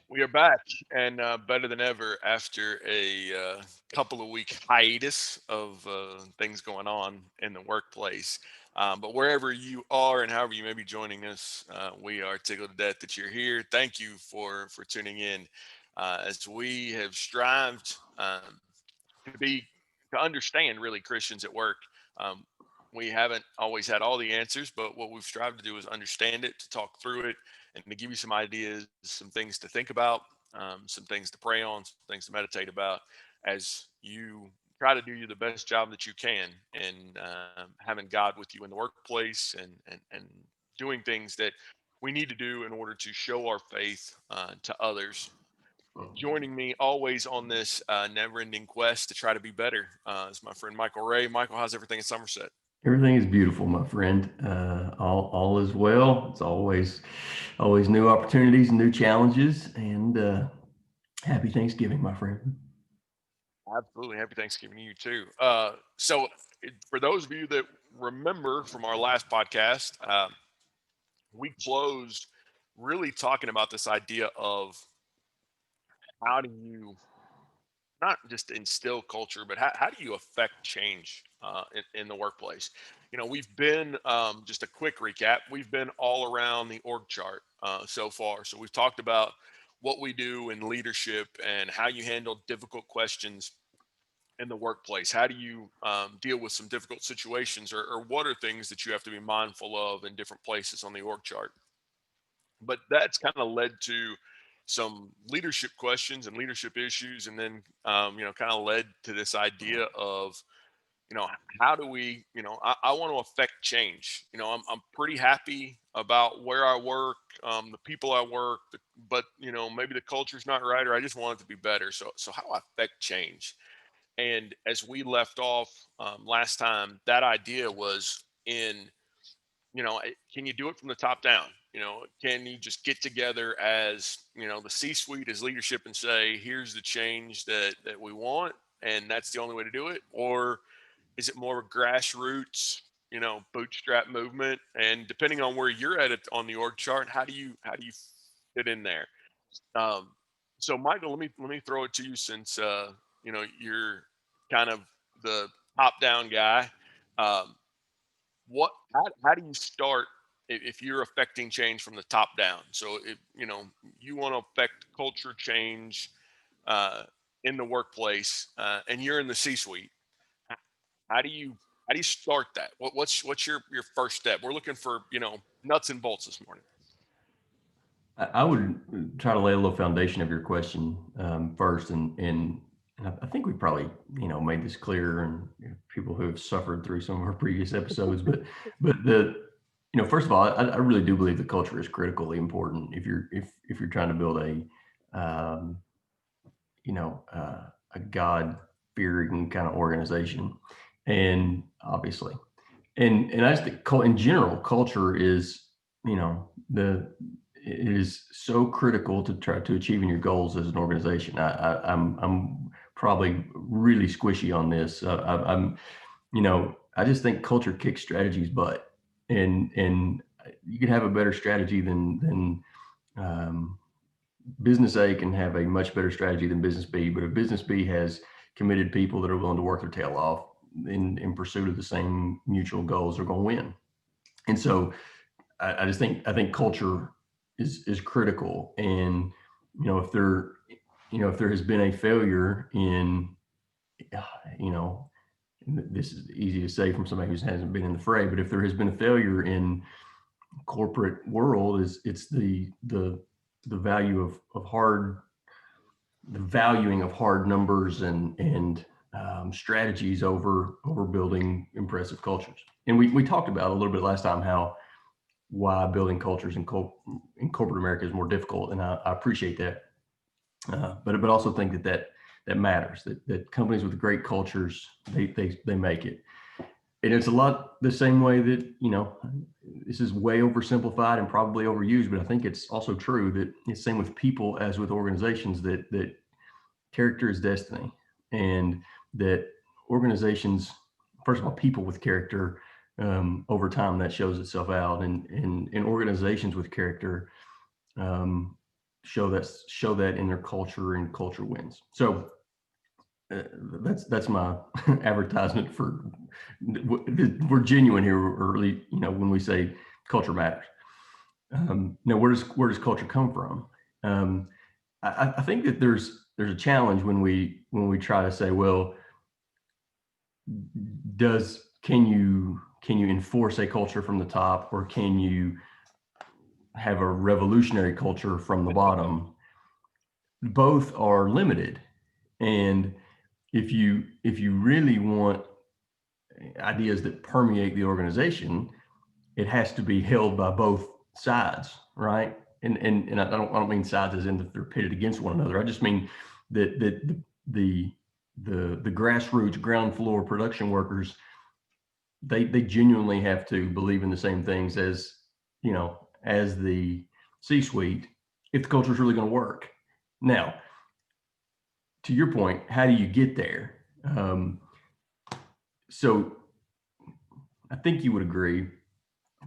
We are back and better than ever after a couple of week hiatus of things going on in the workplace. But wherever you are and however you may be joining us, we are tickled to death that you're here. Thank you for tuning in as we have strived to be to understand really Christians at work. Um, we haven't always had all the answers, but what we've strived to do is understand it, to talk through it, and to give you some ideas, some things to think about, some things to pray on, some things to meditate about as you try to do you the best job that you can in having God with you in the workplace and doing things that we need to do in order to show our faith to others. Joining me always on this never-ending quest to try to be better is my friend Michael Ray. Michael, how's everything in Somerset? Everything is beautiful, my friend. All is well. It's always new opportunities, new challenges, and happy Thanksgiving, my friend. Absolutely. Happy Thanksgiving to you too. For those of you that remember from our last podcast, we closed really talking about this idea of how do you not just instill culture, but how do you affect change in the workplace? You know, we've been just a quick recap. We've been all around the org chart so far. So we've talked about what we do in leadership and how you handle difficult questions in the workplace. How do you deal with some difficult situations, or what are things that you have to be mindful of in different places on the org chart? But that's kind of led to some leadership questions and leadership issues, and then kind of led to this idea of how do we I want to affect change. I'm pretty happy about where I work, the people I work, but maybe the culture's not right, or I just want it to be better. So how do I affect change? And as we left off last time, that idea was in can you do it from the top down? Can you just get together as the C-suite, as leadership, and say, here's the change that we want, and that's the only way to do it? Or is it more grassroots, bootstrap movement? And depending on where you're at it on the org chart, how do you fit in there? um, so Michael, let me throw it to you, since you're kind of the top down guy. um, how do you start if you're affecting change from the top down? So if you want to affect culture change uh, in the workplace, and you're in the C-suite, h- how do you start that? What's your first step? We're looking for nuts and bolts this morning. I would try to lay a little foundation of your question first, and I think we probably made this clear, and people who have suffered through some of our previous episodes, but first of all, I really do believe the culture is critically important if you're trying to build um, a God fearing kind of organization, and obviously, and I just think in general, culture is the it is so critical to try to achieving your goals as an organization. I'm probably really squishy on this. I just think culture kicks strategies butt, and you can have a better strategy than um, business A can have a much better strategy than business B, but if business B has committed people that are willing to work their tail off in pursuit of the same mutual goals, they're going to win. And so I just think culture is critical. And if if there has been a failure in you know this is easy to say from somebody who hasn't been in the fray, but if there has been a failure in corporate world, is it's the value of hard the valuing of hard numbers and strategies over building impressive cultures. And we talked about a little bit last time how why building cultures in corporate America is more difficult, and I appreciate that. But also think that matters. That companies with great cultures, they make it. And it's a lot the same way that this is way oversimplified and probably overused, but I think it's also true that it's same with people as with organizations, that character is destiny, and that organizations, first of all, people with character, over time that shows itself out, and in organizations with character, um, show that in their culture, and culture wins. So that's my advertisement for, we're genuine here, or when we say culture matters. Now, where does culture come from? I think that there's a challenge when we try to say, well, can you enforce a culture from the top, or can you have a revolutionary culture from the bottom? Both are limited, and if you really want ideas that permeate the organization, it has to be held by both sides, right? And I don't mean sides as in that they're pitted against one another. I just mean that the grassroots, ground floor production workers, they genuinely have to believe in the same things as the C-suite, if the culture is really going to work. Now, to your point, how do you get there? So I think you would agree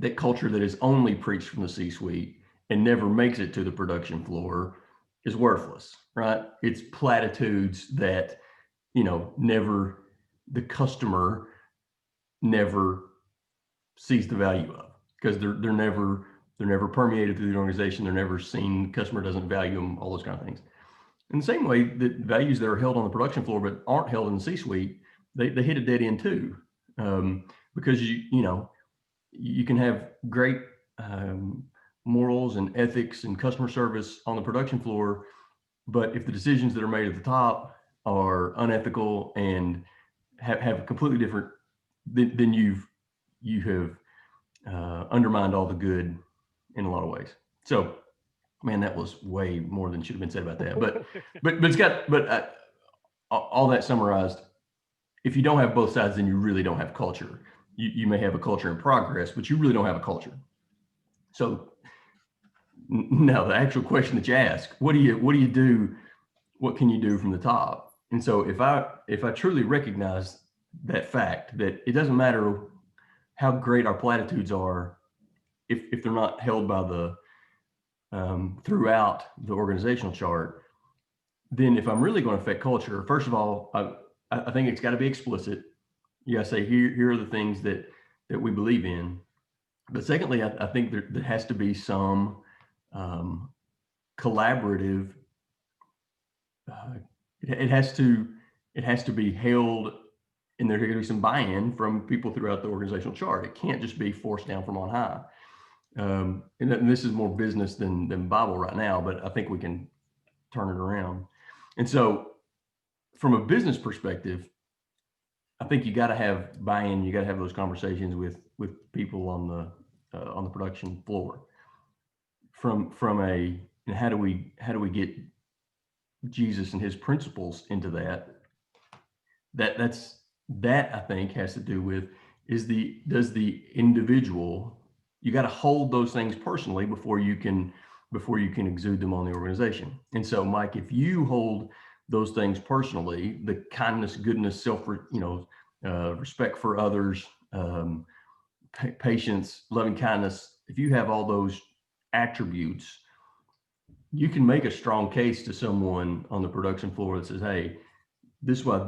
that culture that is only preached from the C-suite and never makes it to the production floor is worthless, right? It's platitudes that, never, the customer never sees the value of, because they're never permeated through the organization. They're never seen, the customer doesn't value them, all those kind of things. In the same way that values that are held on the production floor but aren't held in the C-suite, they hit a dead end too, because you can have great morals and ethics and customer service on the production floor, but if the decisions that are made at the top are unethical and have a completely different, then you have undermined all the good in a lot of ways. So, man, that was way more than should have been said about that. But it's got, all that summarized, if you don't have both sides, then you really don't have culture. You may have a culture in progress, but you really don't have a culture. So now the actual question that you ask, what do you do? What can you do from the top? And so if I truly recognize that fact, that it doesn't matter how great our platitudes are, if they're not held by the throughout the organizational chart, then if I'm really going to affect culture, first of all, I think it's got to be explicit. You got to say, here are the things that we believe in. But secondly, I think there has to be some collaborative. It has to be held, and there's going to be some buy-in from people throughout the organizational chart. It can't just be forced down from on high. And this is more business than Bible right now, but I think we can turn it around. And so, from a business perspective, I think you got to have buy-in. You got to have those conversations with people on the production floor. From a, how do we get Jesus and his principles into that? That I think has to do with, does the individual, you got to hold those things personally before you can exude them on the organization. And so, Mike, if you hold those things personally, the kindness, goodness, respect for others, patience, loving kindness, if you have all those attributes, you can make a strong case to someone on the production floor that says, hey, this is why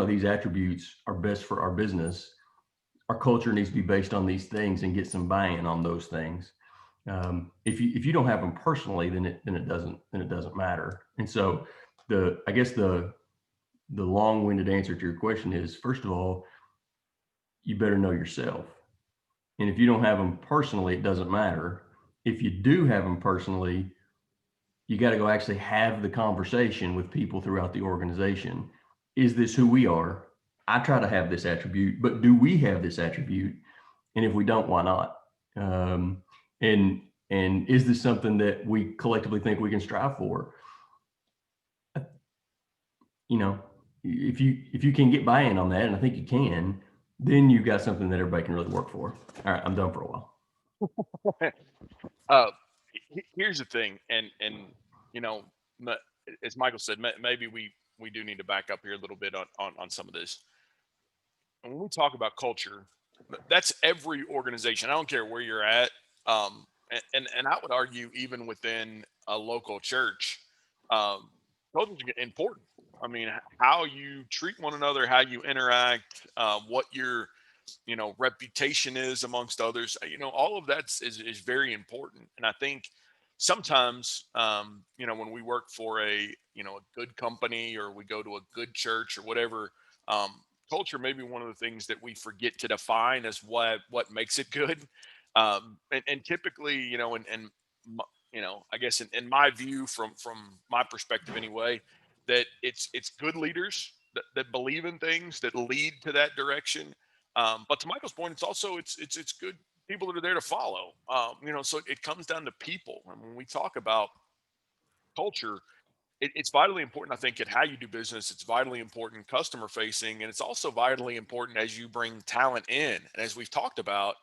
these attributes are best for our business. Our culture needs to be based on these things, and get some buy-in on those things. If you don't have them personally, then it doesn't matter. And so I guess the long-winded answer to your question is, first of all, you better know yourself. And if you don't have them personally, it doesn't matter. If you do have them personally, you got to go actually have the conversation with people throughout the organization. Is this who we are? I try to have this attribute, but do we have this attribute? And if we don't, why not? And is this something that we collectively think we can strive for? If you can get buy-in on that, and I think you can, then you've got something that everybody can really work for. All right, I'm done for a while. Here's the thing, and as Michael said, maybe we do need to back up here a little bit on some of this. And when we talk about culture, that's every organization. I don't care where you're at. And I would argue even within a local church, um, culture is important. I mean, how you treat one another, how you interact, what your reputation is amongst others. All of that is very important. And I think sometimes when we work for a good company or we go to a good church or whatever, culture may be one of the things that we forget to define as what makes it good. And typically, I guess in my view, from my perspective anyway, that it's good leaders that believe in things that lead to that direction. But to Michael's point, it's good people that are there to follow. So it comes down to people. And when we talk about culture, it's vitally important, I think, at how you do business. It's vitally important customer facing, and it's also vitally important as you bring talent in. And as we've talked about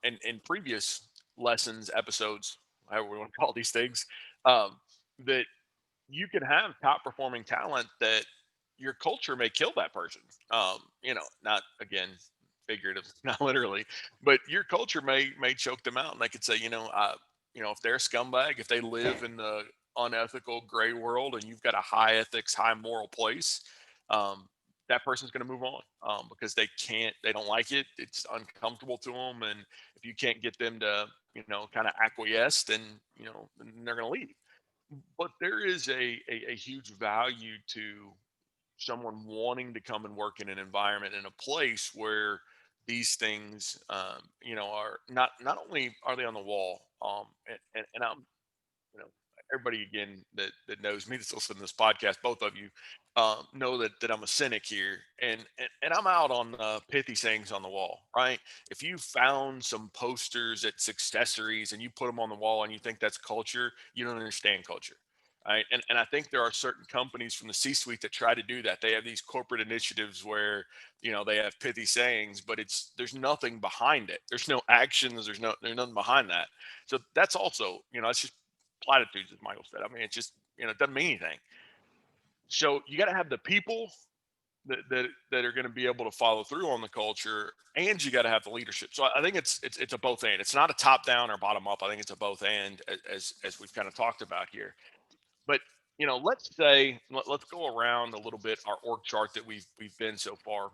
in previous lessons, episodes, however we want to call these things, um, that you can have top performing talent that your culture may kill that person. Not again figurative, not literally, but your culture may choke them out, and they could say, if they're a scumbag, if they live in the unethical gray world, and you've got a high ethics, high moral place, um, that person's going to move on because they don't like it. It's uncomfortable to them, and if you can't get them to, kind of acquiesce, then they're going to leave. But there is a huge value to someone wanting to come and work in an environment in a place where these things are not only are they on the wall, and I'm you know everybody again that knows me that's listening to this podcast, both of you know that I'm a cynic here, and I'm out on pithy sayings on the wall, right? If you found some posters at Successories and you put them on the wall and you think that's culture, you don't understand culture. Right. And I think there are certain companies from the C-suite that try to do that. They have these corporate initiatives where, they have pithy sayings, but there's nothing behind it. There's no actions. There's nothing behind that. So that's also, it's just platitudes, as Michael said. I mean, it's just, it doesn't mean anything. So you got to have the people that are going to be able to follow through on the culture, and you got to have the leadership. So I think it's a both and. It's not a top down or bottom up. I think it's a both and, as we've kind of talked about here. But let's say let's go around a little bit our org chart that we've been so far.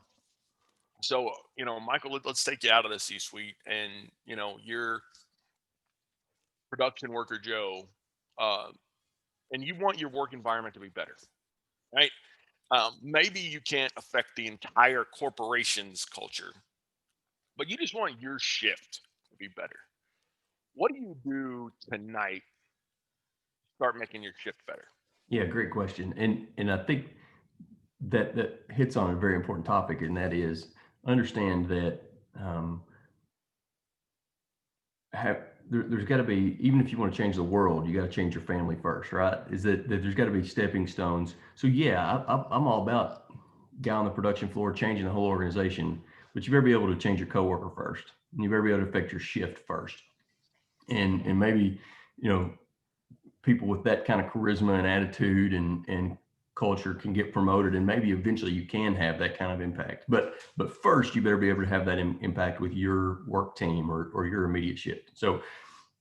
So Michael, let's take you out of the C-suite, and you're production worker Joe, uh, and you want your work environment to be better, right? Maybe you can't affect the entire corporation's culture, but you just want your shift to be better. What do you do tonight to start making your shift better? Yeah, great question. And I think that hits on a very important topic, and that is understand that um, have there's got to be, even if you want to change the world, you got to change your family first, right? Is that there's got to be stepping stones. So yeah, I'm all about guy on the production floor changing the whole organization, but you better be able to change your coworker first, and you better be able to affect your shift first, and maybe you know people with that kind of charisma and attitude and culture can get promoted, and maybe eventually you can have that kind of impact, but first you better be able to have that impact with your work team or your immediate shift. So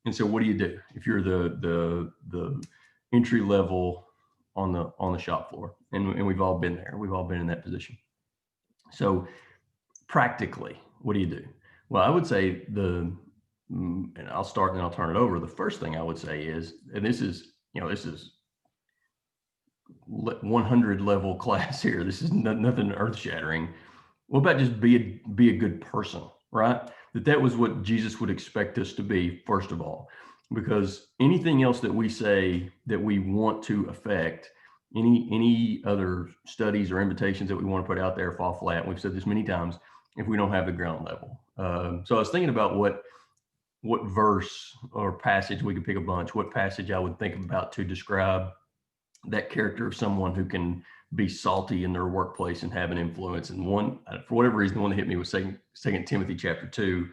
what do you do if you're the entry level on the shop floor? And we've all been there. We've all been in that position. So practically, what do you do? Well, I would say and I'll start and then I'll turn it over. The first thing I would say is, and this is 100 level class here. This is nothing earth shattering. What about just be a good person, right? That was what Jesus would expect us to be, first of all, because anything else that we say that we want to affect, any other studies or invitations that we want to put out there fall flat. We've said this many times if we don't have the ground level. So I was thinking about what verse or passage, we could pick a bunch, what passage I would think about to describe that character of someone who can be salty in their workplace and have an influence. And one, for whatever reason, the one that hit me was Second Timothy chapter 2.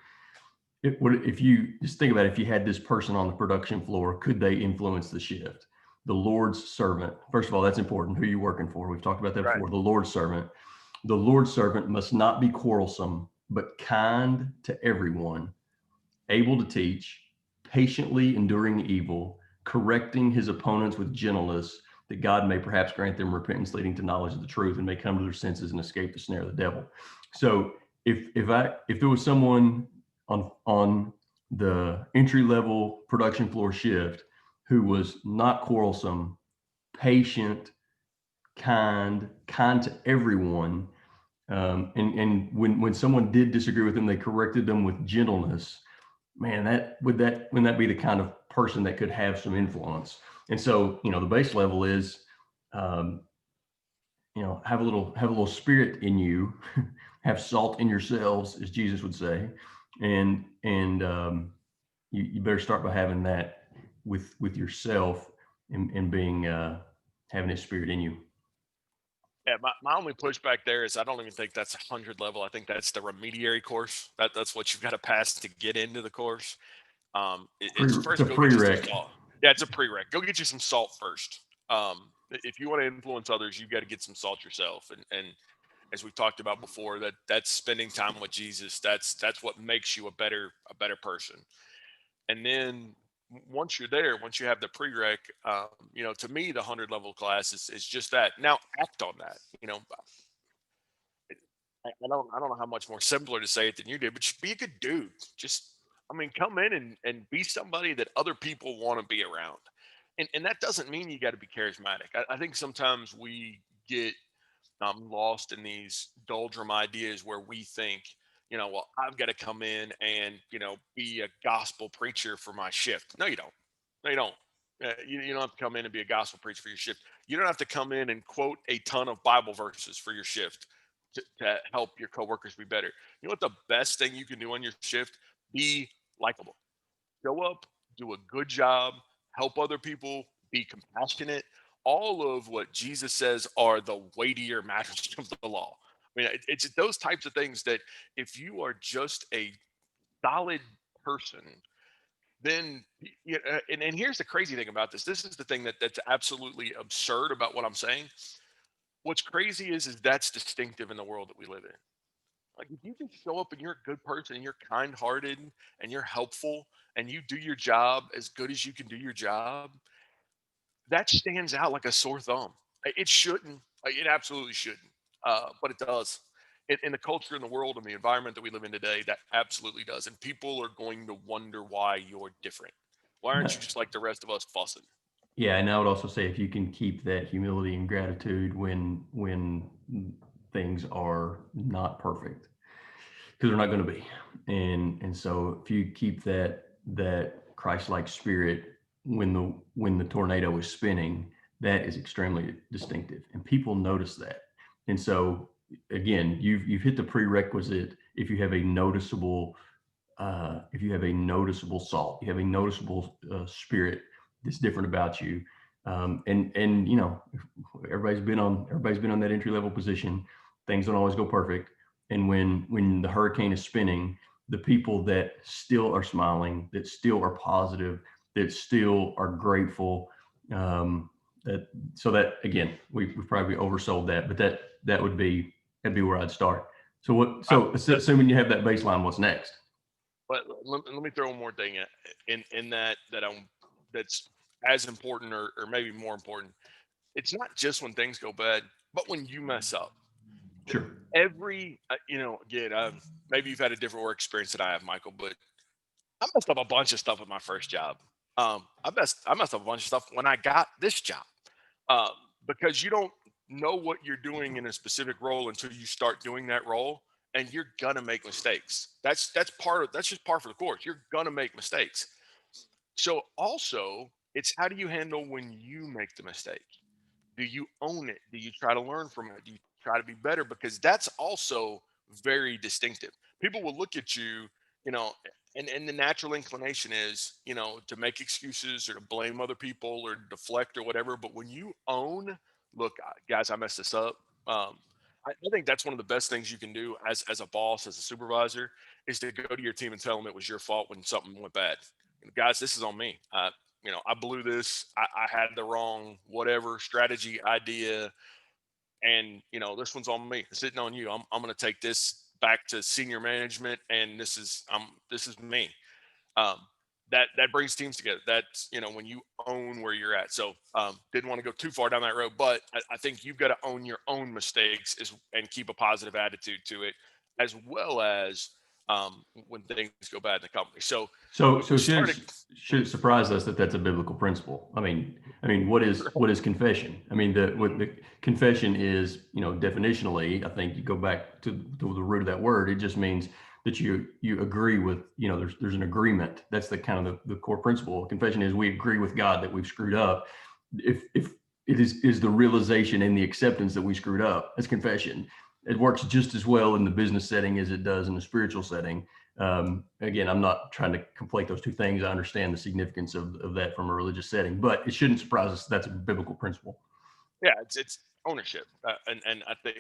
If you just think about it, if you had this person on the production floor, could they influence the shift? The Lord's servant. First of all, that's important. Who are you working for? We've talked about that before. The Lord's servant. The Lord's servant must not be quarrelsome, but kind to everyone, able to teach, patiently enduring evil, correcting his opponents with gentleness, that God may perhaps grant them repentance leading to knowledge of the truth and may come to their senses and escape the snare of the devil. So if there was someone on the entry level production floor shift who was not quarrelsome, patient, kind to everyone, and when someone did disagree with them, they corrected them with gentleness. Man, wouldn't that be the kind of person that could have some influence? And so, the base level is, um, have a little spirit in you, have salt in yourselves, as Jesus would say, and you better start by having that with yourself and being having His Spirit in you. Yeah, my only pushback there is I don't even think that's 100 level. I think that's the remediary course. That's what you've got to pass to get into the course. It's It's first a go get you some prereq. salt. Yeah, it's a prereq. Go get you some salt first. If you want to influence others, you got to get some salt yourself. And as we've talked about before, that's spending time with Jesus. That's what makes you a better person. And then once you're there, once you have the prereq, to me the 100 level class is just that. Now act on that. I don't know how much more simpler to say it than you did, but just be a good dude. Just, I mean, come in and be somebody that other people want to be around. And that doesn't mean you got to be charismatic. I think sometimes we get lost in these doldrum ideas where we think, well, I've got to come in and, be a gospel preacher for my shift. No, you don't. No, you don't. You don't have to come in and be a gospel preacher for your shift. You don't have to come in and quote a ton of Bible verses for your shift to help your coworkers be better. You know what the best thing you can do on your shift? Be likable. Show up, do a good job, help other people, be compassionate. All of what Jesus says are the weightier matters of the law. I mean, it's those types of things that if you are just a solid person, then and here's the crazy thing about this. This is the thing that's absolutely absurd about what I'm saying. What's crazy is that's distinctive in the world that we live in. Like if you just show up and you're a good person and you're kind-hearted and you're helpful and you do your job as good as you can do your job, that stands out like a sore thumb. It shouldn't. It absolutely shouldn't. But it does. In the culture, in the world, in the environment that we live in today, that absolutely does. And people are going to wonder why you're different. Why aren't you just like the rest of us fussing? Yeah, and I would also say if you can keep that humility and gratitude when things are not perfect, because they're not going to be, and so if you keep that Christ-like spirit when the tornado is spinning, that is extremely distinctive, and people notice that. And so again, you've hit the prerequisite. If you have a noticeable salt, you have a noticeable spirit that's different about you. And everybody's been on that entry level position. Things don't always go perfect. And when the hurricane is spinning, the people that still are smiling, that still are positive, that still are grateful, that again, we've probably oversold that, but that'd be where I'd start. So assuming you have that baseline, what's next? But let me throw one more thing in that's as important or maybe more important. It's not just when things go bad, but when you mess up. Sure. Again, maybe you've had a different work experience than I have, Michael, but I messed up a bunch of stuff at my first job. I messed up a bunch of stuff when I got this job, um, because you don't know what you're doing in a specific role until you start doing that role, and you're gonna make mistakes. That's just part of the course. You're gonna make mistakes. So also, it's how do you handle when you make the mistake? Do you own it? Do you try to learn from it? Do you try to be better? Because that's also very distinctive. People will look at you, you know, and the natural inclination is, to make excuses or to blame other people or deflect or whatever. But when you own, look, guys, I messed this up. I think that's one of the best things you can do as a boss, as a supervisor, is to go to your team and tell them it was your fault when something went bad. Guys, this is on me. I blew this. I had the wrong whatever strategy idea, and this one's on me. It's sitting on you. I'm going to take this back to senior management, and this is me. Um, that brings teams together. That's, when you own where you're at. So didn't want to go too far down that road, but I think you've got to own your own mistakes and keep a positive attitude to it, as well as when things go bad in the company. So So started. should it surprise us that that's a biblical principle? What is confession? I mean, the confession is, definitionally, I think you go back to the root of that word. It just means that you agree with, there's an agreement. That's the kind of the core principle. Confession is we agree with God that we've screwed up. If it is the realization and the acceptance that we screwed up, that's confession. It works just as well in the business setting as it does in the spiritual setting. Again, I'm not trying to conflate those two things. I understand the significance of that from a religious setting, but it shouldn't surprise us that's a biblical principle. Yeah, it's ownership, and I think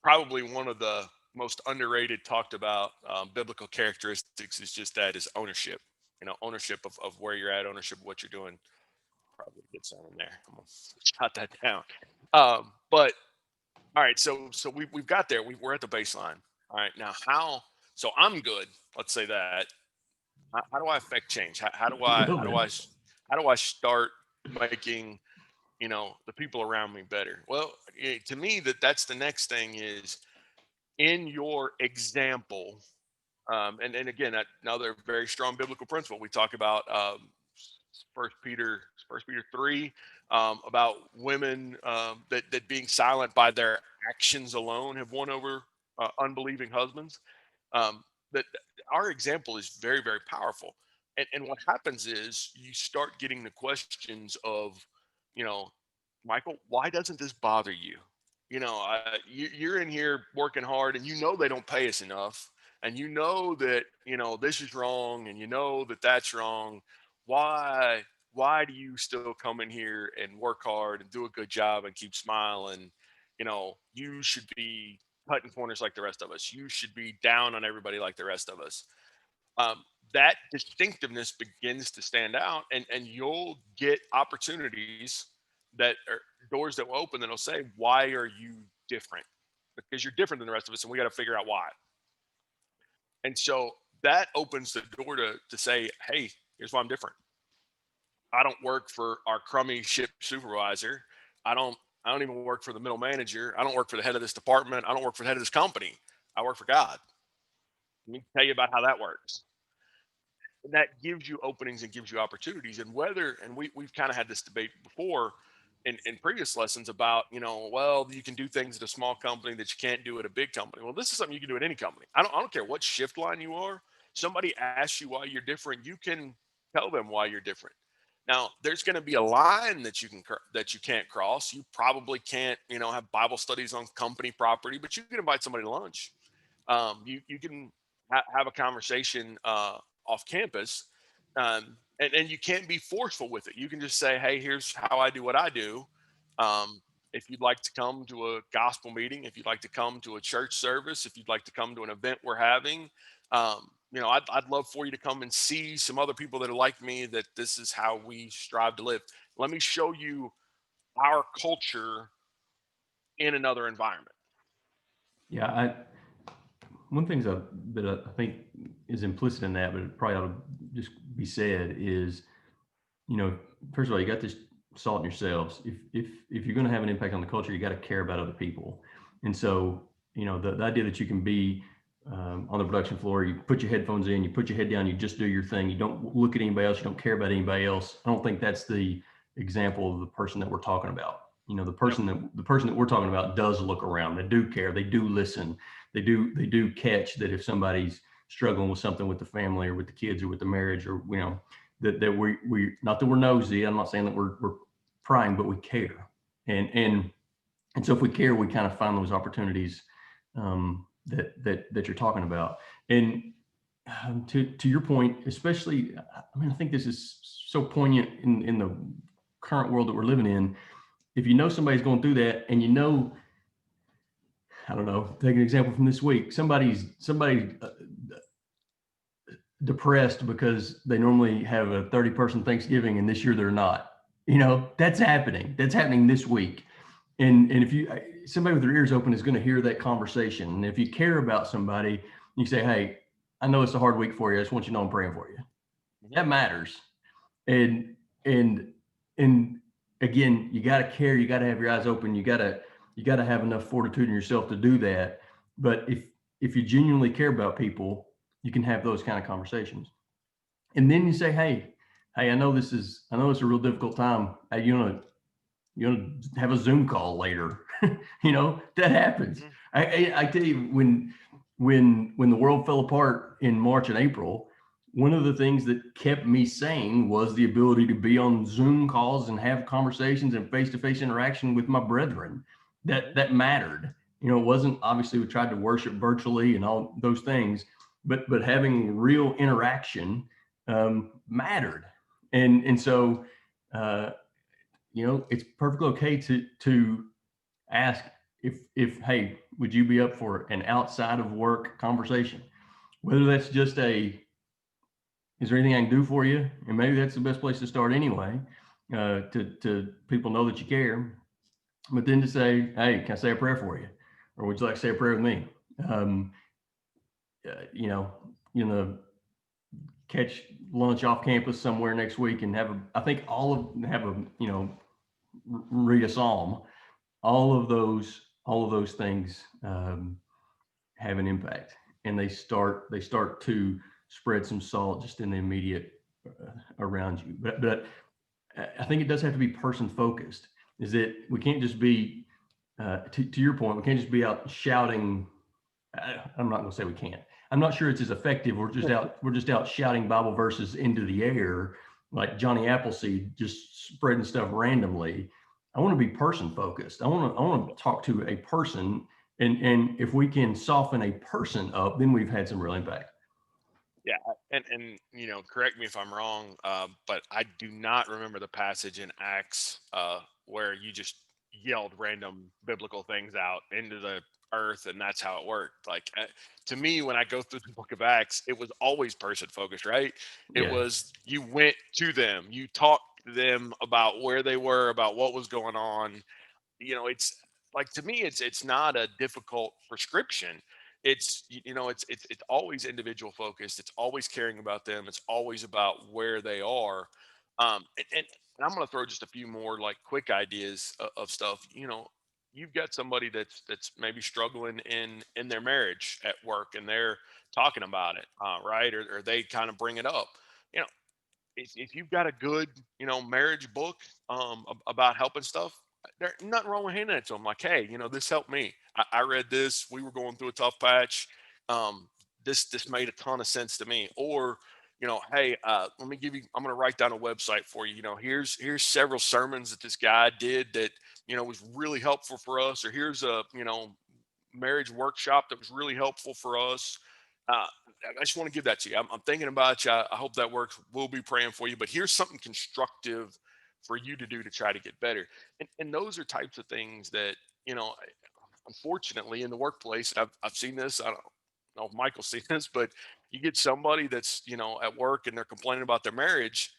probably one of the most underrated, talked about biblical characteristics is just that, is ownership. Ownership of where you're at, ownership of what you're doing. Probably get some in there. I'm gonna jot that down. But all right, so we've got there. We're at the baseline. All right, now how? So I'm good. Let's say that. How do I affect change? How do I Well, how do then. I how do I start making the people around me better? Well, to me, that's the next thing is in your example. And again, another very strong biblical principle. We talk about First Peter 3, about women, that being silent by their actions alone have won over unbelieving husbands. That our example is very, very powerful. And what happens is you start getting the questions of, you know, Michael, why doesn't this bother you? You're in here working hard, and they don't pay us enough, and that this is wrong, and that that's wrong. Why do you still come in here and work hard and do a good job and keep smiling? You should be cutting corners like the rest of us. You should be down on everybody like the rest of us. That distinctiveness begins to stand out, and you'll get opportunities that are doors that will open that'll say, why are you different? Because you're different than the rest of us, and we got to figure out why. And so that opens the door to say, hey, here's why I'm different. I don't work for our crummy ship supervisor. I don't even work for the middle manager. I don't work for the head of this department. I don't work for the head of this company. I work for God. Let me tell you about how that works. And that gives you openings and gives you opportunities. And we've kind of had this debate before in previous lessons about, well, you can do things at a small company that you can't do at a big company. Well, this is something you can do at any company. I don't care what shift line you are. Somebody asks you why you're different, you can tell them why you're different. Now, there's going to be a line that that you can't cross. You probably can't, have Bible studies on company property, but you can invite somebody to lunch. You can have a conversation off campus, and you can't be forceful with it. You can just say, hey, here's how I do what I do. If you'd like to come to a gospel meeting, if you'd like to come to a church service, if you'd like to come to an event we're having, I'd love for you to come and see some other people that are like me, that this is how we strive to live. Let me show you our culture in another environment. Yeah, one thing that I think is implicit in that, but it probably ought to just be said is, first of all, you got this salt in yourselves. If you're going to have an impact on the culture, you got to care about other people. And so, the idea that you can be on the production floor, you put your headphones in, you put your head down, you just do your thing. You don't look at anybody else. You don't care about anybody else. I don't think that's the example of the person that we're talking about. The person that we're talking about does look around. They do care. They do listen. They do catch that if somebody's struggling with something with the family or with the kids or with the marriage, or that we not that we're nosy. I'm not saying that we're prying, but we care. And so if we care, we kind of find those opportunities that you're talking about. And to your point, especially, I think this is so poignant in the current world that we're living in. If somebody's going through that, and I don't know, take an example from this week. Somebody's depressed because they normally have a 30-person Thanksgiving, and this year they're not. That's happening. That's happening this week. And if somebody with their ears open is going to hear that conversation. And if you care about somebody, you say, hey, I know it's a hard week for you. I just want you to know I'm praying for you. Mhm. That matters. And and and again, you got to care. You got to have your eyes open. You got to have enough fortitude in yourself to do that. But if you genuinely care about people, you can have those kind of conversations. And then you say, hey, I know it's a real difficult time. Hey, you want to have a Zoom call later. That happens. Mhm. I tell you, when the world fell apart in March and April, one of the things that kept me sane was the ability to be on Zoom calls and have conversations and face-to-face interaction with my brethren. That Mhm. that mattered. It wasn't, obviously we tried to worship virtually and all those things, but having real interaction mattered. And so uh, it's perfectly okay to ask if hey, would you be up for an outside of work conversation? Whether that's just is there anything I can do for you? And maybe that's the best place to start anyway, to people know that you care. But then to say, hey, can I say a prayer for you? Or would you like to say a prayer with me? Um, you know, you know, catch lunch off campus somewhere next week and I think have a, read a psalm. All of those things have an impact, and they start to spread some salt just in the immediate around you. But I think it does have to be person focused. Is that we can't just be to your point, we can't just be out shouting. I'm not going to say we can't. I'm not sure it's as effective. We're just out shouting Bible verses into the air like Johnny Appleseed, just spreading stuff randomly. I want to be person focused. I want to talk to a person, and if we can soften a person up, then we've had some real impact. Yeah, and correct me if I'm wrong, but I do not remember the passage in Acts where you just yelled random biblical things out into the earth, and that's how it worked. Like to me, when I go through the Book of Acts, it was always person focused, right? It Yeah, was you went to them, you talked to them about where they were, about what was going on. It's like, to me, it's not a difficult prescription. It's always individual focused. It's always caring about them. It's always about where they are. And I'm going to throw just a few more like quick ideas of stuff. You've got somebody that's maybe struggling in their marriage at work, and they're talking about it, right? Or they kind of bring it up. you know if you've got a good marriage book about helping stuff, there's nothing wrong with handing it to them. Like, hey, this helped me. I read this. We were going through a tough patch. um this made a ton of sense to me. Or hey, let me give you, I'm going to write down a website for you. Here's several sermons that this guy did that was really helpful for us. Or here's a marriage workshop that was really helpful for us. I just want to give that to you. I'm thinking about you. I hope that works. We'll be praying for you. But here's something constructive for you to do to try to get better. And those are types of things that, you know, unfortunately in the workplace, and I've seen this. I don't know if Michael's seen this, but you get somebody that's, at work, and they're complaining about their marriage.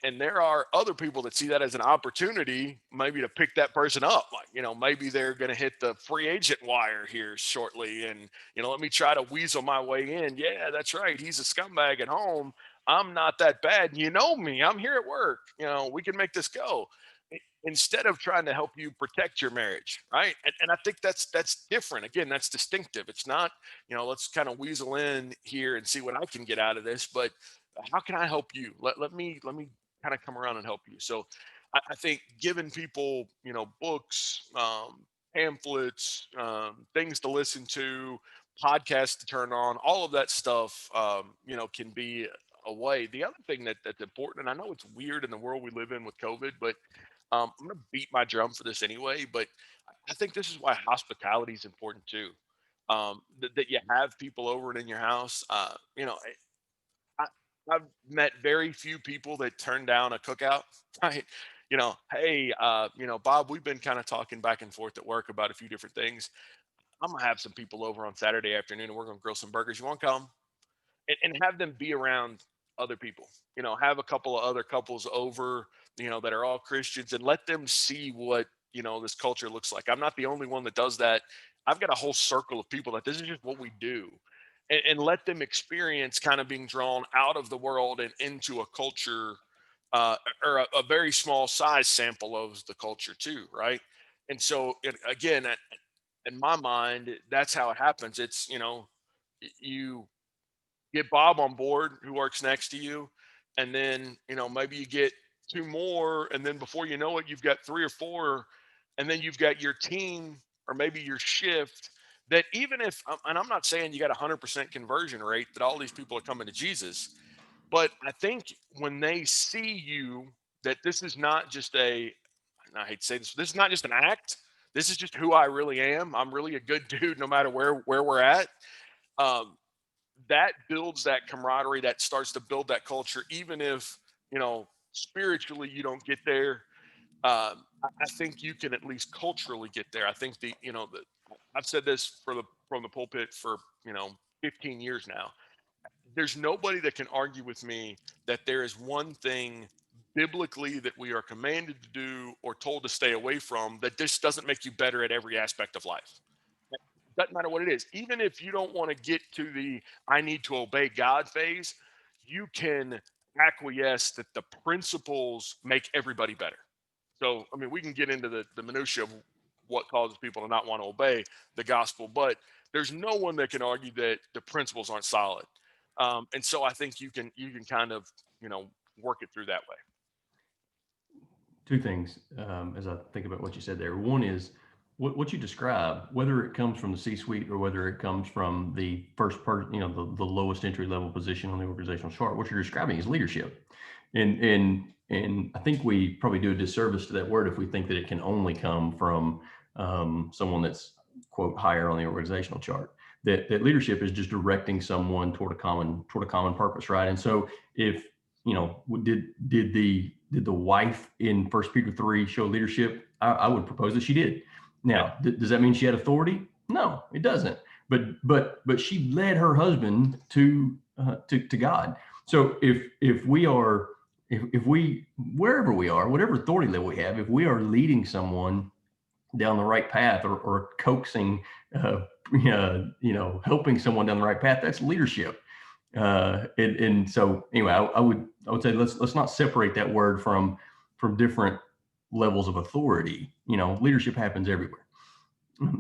And there are other people that see that as an opportunity, maybe to pick that person up. Like, maybe they're going to hit the free agent wire here shortly. And, let me try to weasel my way in. Yeah, that's right. He's a scumbag at home. I'm not that bad. You know me. I'm here at work. We can make this go, instead of trying to help you protect your marriage, right? And I think that's different. Again, that's distinctive. It's not, let's kind of weasel in here and see what I can get out of this, but how can I help you? Let me kind of come around and help you. So I think giving people, books, pamphlets, things to listen to, podcasts to turn on, all of that stuff, can be a way. The other thing that's important, and I know it's weird in the world we live in with COVID, but I'm going to beat my drum for this anyway. But I think this is why hospitality is important too. That you have people over and in your house. I, I've met very few people that turn down a cookout. Right? Hey, Bob, we've been kind of talking back and forth at work about a few different things. I'm gonna have some people over on Saturday afternoon, and we're gonna grill some burgers. You want to come? And have them be around other people. Have a couple of other couples over, that are all Christians, and let them see what this culture looks like. I'm not the only one that does that. I've got a whole circle of people that this is just what we do. and let them experience kind of being drawn out of the world and into a culture, or a very small size sample of the culture too, right? And so again, in my mind, that's how it happens. It's, you get Bob on board who works next to you, and then maybe you get two more, and then before you know it, you've got three or four, and then you've got your team or maybe your shift. That even if, and I'm not saying you got 100% conversion rate that all these people are coming to Jesus, but I think when they see you, that this is not just a, and I hate to say this is not just an act. This is just who I really am. I'm really a good dude, no matter where we're at. Um, that builds that camaraderie, that starts to build that culture, even if spiritually you don't get there. I think you can at least culturally get there. I think I've said this from the pulpit for 15 years now. There's nobody that can argue with me that there is one thing biblically that we are commanded to do or told to stay away from, that this doesn't make you better at every aspect of life. Doesn't matter what it is. Even if you don't want to get to the I need to obey God phase, you can acquiesce that the principles make everybody better. So, I mean, we can get into the minutia of what causes people to not want to obey the gospel, but there's no one that can argue that the principles aren't solid. And so I think you can kind of work it through that way. Two things as I think about what you said there. One is what you describe, whether it comes from the C-suite or whether it comes from the first person, the lowest entry level position on the organizational chart. What you're describing is leadership, and I think we probably do a disservice to that word if we think that it can only come from someone that's quote higher on the organizational chart. That leadership is just directing someone toward a common purpose, right? And so if did the wife in First Peter 3 show leadership? I would propose that she did. Now, does that mean she had authority? No, it doesn't. But she led her husband to God. So if we are if we wherever we are, whatever authority level we have, if we are leading someone down the right path or coaxing, helping someone down the right path, that's leadership. And so anyway, I would say let's not separate that word from different levels of authority. Leadership happens everywhere.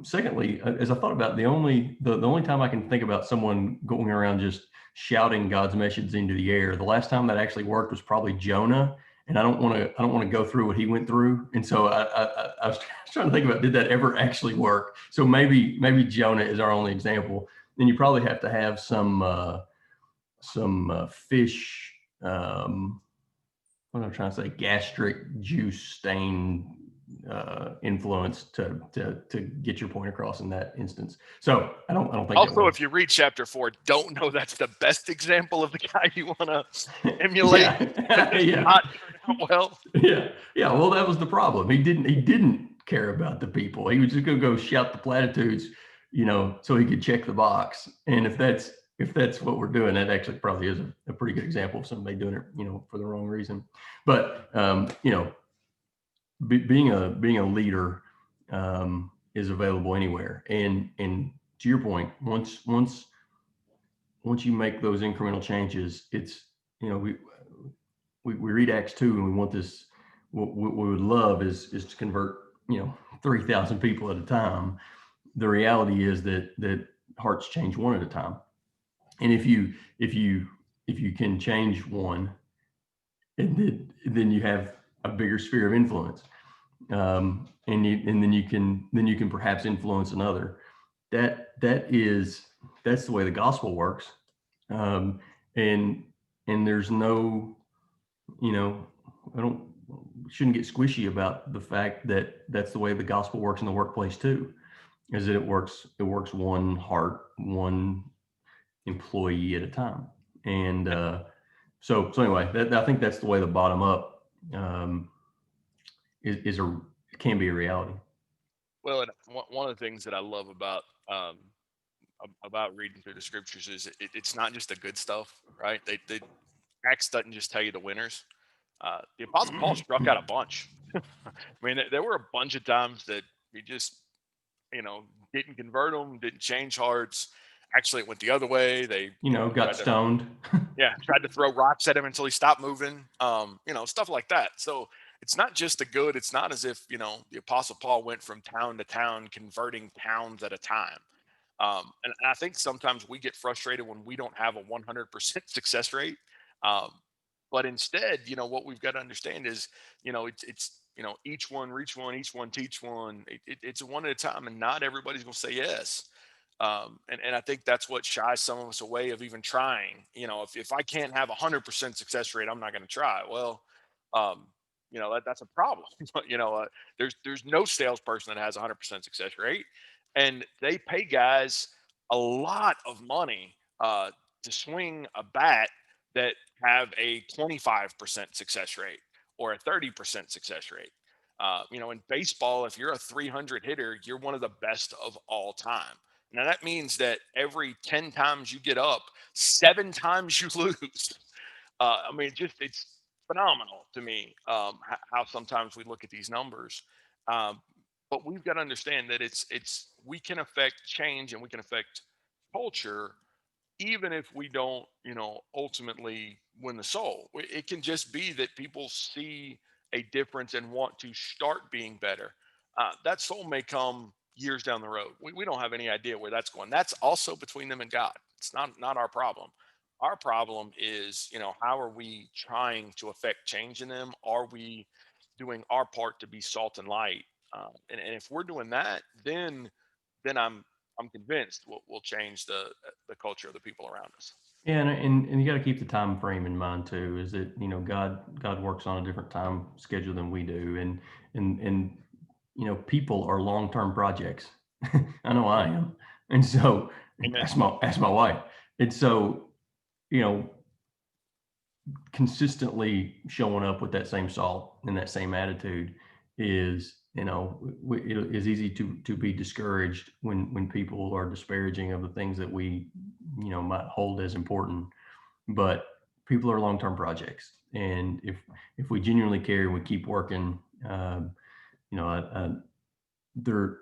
Secondly, as I thought about the only time I can think about someone going around just shouting God's message into the air, the last time that actually worked was probably Jonah. And I don't want to go through what he went through. And so I was trying to think about, did that ever actually work? So maybe Jonah is our only example. Then you probably have to have some fish, what I'm trying to say, gastric juice stain influence to get your point across in that instance. So I don't think also, if you read chapter 4, don't know that's the best example of the guy you want to emulate. Yeah. Not turn out well. Yeah. Well, that was the problem. He didn't care about the people. He was just going to go shout the platitudes, so he could check the box. And if that's what we're doing, that actually probably is a pretty good example of somebody doing it, for the wrong reason. But being a leader is available anywhere. And to your point, once you make those incremental changes, it's we read Acts 2 and we want this. What we would love is to convert 3,000 people at a time. The reality is that hearts change one at a time. And if you can change one, and then you have a bigger sphere of influence, and then you can perhaps influence another. That's the way the gospel works, and there's no, I shouldn't get squishy about the fact that that's the way the gospel works in the workplace too, is that it works one heart, one employee at a time. And so anyway, I think that's the way the bottom up can be a reality. Well, and one of the things that I love about reading through the scriptures is it's not just the good stuff, right? Acts doesn't just tell you the winners. The Apostle Paul struck out a bunch. I mean, there were a bunch of times that he just, didn't convert them, didn't change hearts. Actually, it went the other way. They, Got tried to, stoned. yeah, tried to throw rocks at him until he stopped moving. Stuff like that. So it's not just the good. It's not as if, the Apostle Paul went from town to town, converting towns at a time. And I think sometimes we get frustrated when we don't have a 100% success rate. Um, but instead, what we've got to understand is, each one reach one, each one teach one. It's a one at a time, and not everybody's going to say yes. And I think that's what shies some of us away of even trying. If I can't have 100% success rate, I'm not going to try. Well, um, that's a problem. There's no salesperson that has 100% success rate, and they pay guys a lot of money to swing a bat that have a 25% success rate or a 30% success rate. In baseball, if you're a 300 hitter, you're one of the best of all time. Now that means that every 10 times you get up, 7 times you lose. It's phenomenal to me, how sometimes we look at these numbers. Um, but we've got to understand that we can affect change and we can affect culture even if we don't, ultimately win the soul. It can just be that people see a difference and want to start being better. That soul may come years down the road. We don't have any idea where that's going. That's also between them and God. It's not our problem. Our problem is, how are we trying to affect change in them? Are we doing our part to be salt and light? And if we're doing that, then I'm convinced we'll change the culture of the people around us. Yeah, and you got to keep the time frame in mind too. Is that God works on a different time schedule than we do, and people are long term projects. I know I am, and so Amen. ask my wife, and so you know consistently showing up with that same salt and that same attitude is it is easy to be discouraged when people are disparaging of the things that we might hold as important, but people are long-term projects, and if we genuinely care and we keep working, you know there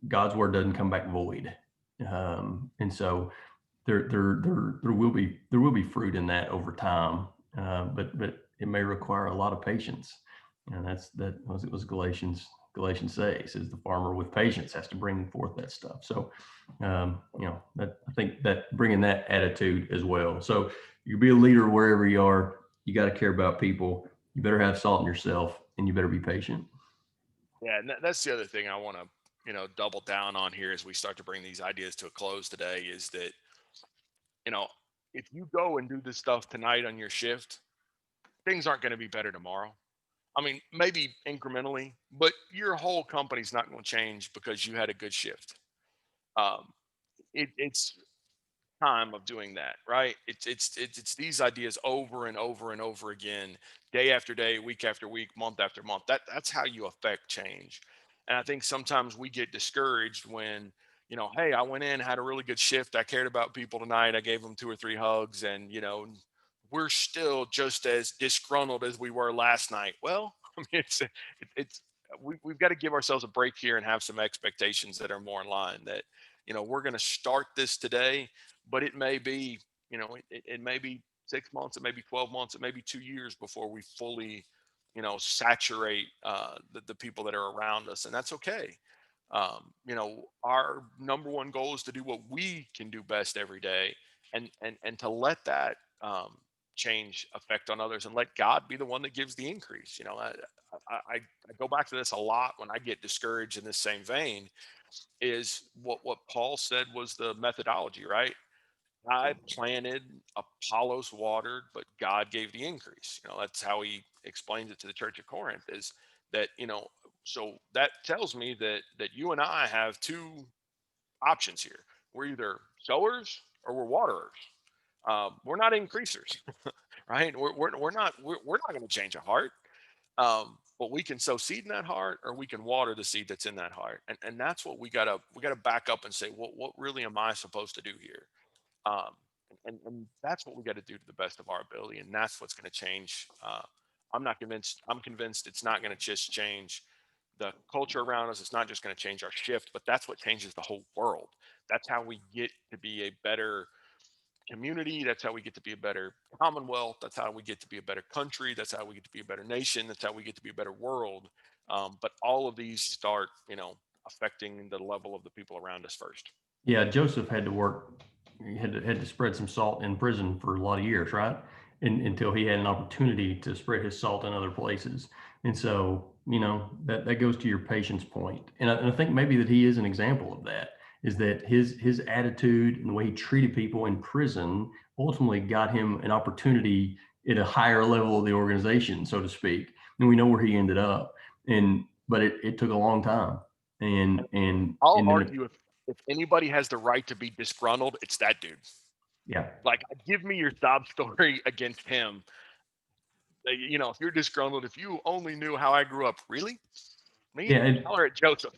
God's word doesn't come back void, and so there will be fruit in that over time, but it may require a lot of patience, and that was Galatians says the farmer with patience has to bring forth that stuff. So that I think that bringing that attitude as well. So you be a leader wherever you are. You got to care about people. You better have salt in yourself, and you better be patient. Yeah, and that's the other thing I want to, double down on here as we start to bring these ideas to a close today is that, you know, if you go and do this stuff tonight on your shift, things aren't going to be better tomorrow. I mean, maybe incrementally, but your whole company's not going to change because you had a good shift. Um, it's time of doing that, right? It's these ideas over and over and over again, day after day, week after week, month after month. That's how you affect change. And I think sometimes we get discouraged when, hey, I went in, had a really good shift. I cared about people tonight. I gave them 2 or 3 hugs, and we're still just as disgruntled as we were last night. Well, I mean, it's we've got to give ourselves a break here and have some expectations that are more in line. That we're going to start this today, but it may be, it may be 6 months, it may be 12 months, it may be 2 years before we fully, saturate the people that are around us, and that's okay. Our number one goal is to do what we can do best every day, and to let that change effect on others, and let God be the one that gives the increase. I go back to this a lot when I get discouraged in this same vein. Is what Paul said was the methodology, right? I planted, Apollos watered, but God gave the increase. That's how he explains it to the church of Corinth, is that, so that tells me that you and I have two options here. We're either sowers or we're waterers. We're not increasers, right? We're not going to change a heart. But we can sow seed in that heart, or we can water the seed that's in that heart. And that's what we gotta back up and say, what really am I supposed to do here? um, and that's what we got to do to the best of our ability, and that's what's going to change. I'm convinced it's not going to just change the culture around us. It's not just going to change our shift, but that's what changes the whole world. That's how we get to be a better community. That's how we get to be a better commonwealth. That's how we get to be a better country. That's how we get to be a better nation. That's how we get to be a better world. But all of these start, affecting the level of the people around us first. Yeah, Joseph had to work. He had to spread some salt in prison for a lot of years, right? Until he had an opportunity to spread his salt in other places. And so, that goes to your patience point. And I think maybe that he is an example of that. Is that his attitude and the way he treated people in prison ultimately got him an opportunity at a higher level of the organization, so to speak. And we know where he ended up. But it took a long time. I'll And then, argue if anybody has the right to be disgruntled, it's that dude. yeah. Like, give me your sob story against him. If you're disgruntled, if you only knew how I grew up, really? Me? Yeah, Holler at Joseph.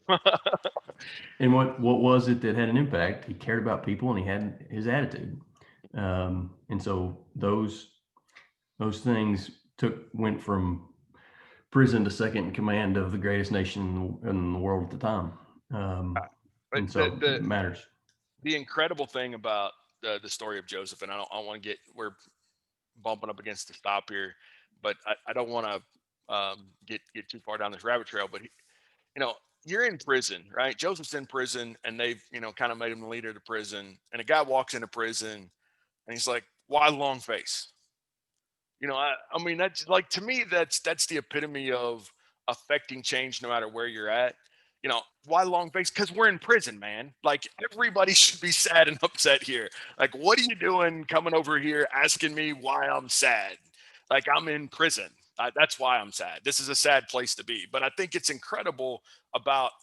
and what was it that had an impact? He cared about people and he had his attitude. And so those things went from prison to second in command of the greatest nation in the world at the time. But And so it matters. the incredible thing about the story of Joseph, and I don't want to we're bumping up against the stop here, but I don't want to get too far down this rabbit trail. But you know, you're in prison, right? Joseph's in prison, and they've kind of made him the leader of the prison. And a guy walks into prison, and he's like, "Why long face?" I mean, that's like, to me, that's the epitome of affecting change, no matter where you're at. Why long face? Because we're in prison, man. Like, everybody should be sad and upset here. Like, what are you doing coming over here asking me why I'm sad? Like, I'm in prison. That's why I'm sad. This is a sad place to be. But I think it's incredible about,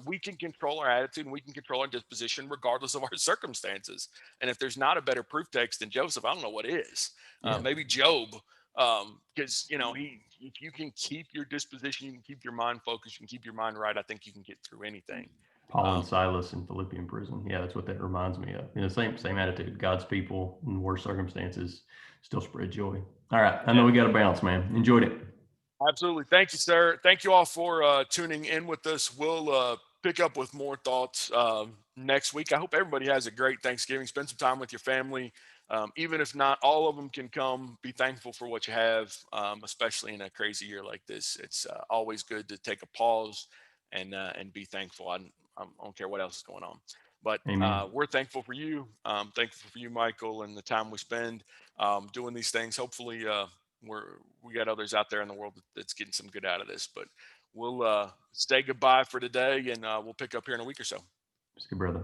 we can control our attitude and we can control our disposition regardless of our circumstances. And if there's not a better proof text than Joseph, I don't know what is. Yeah. Maybe Job, because if you can keep your disposition, you can keep your mind focused, you can keep your mind right, I think you can get through anything. Paul and Silas in Philippian prison. Yeah, that's what that reminds me of. Same attitude. God's people in worse circumstances still spread joy. All right, I know we got to bounce, man. Enjoyed it. Absolutely. Thank you, sir. Thank you all for tuning in with us. We'll pick up with more thoughts next week. I hope everybody has a great Thanksgiving. Spend some time with your family. Even if not all of them can come, be thankful for what you have, especially in a crazy year like this. It's always good to take a pause and be thankful. I don't care what else is going on. But we're thankful for you. Thankful for you, Michael, and the time we spend doing these things. Hopefully, we got others out there in the world that's getting some good out of this. But we'll say goodbye for today, and we'll pick up here in a week or so. It's good, brother.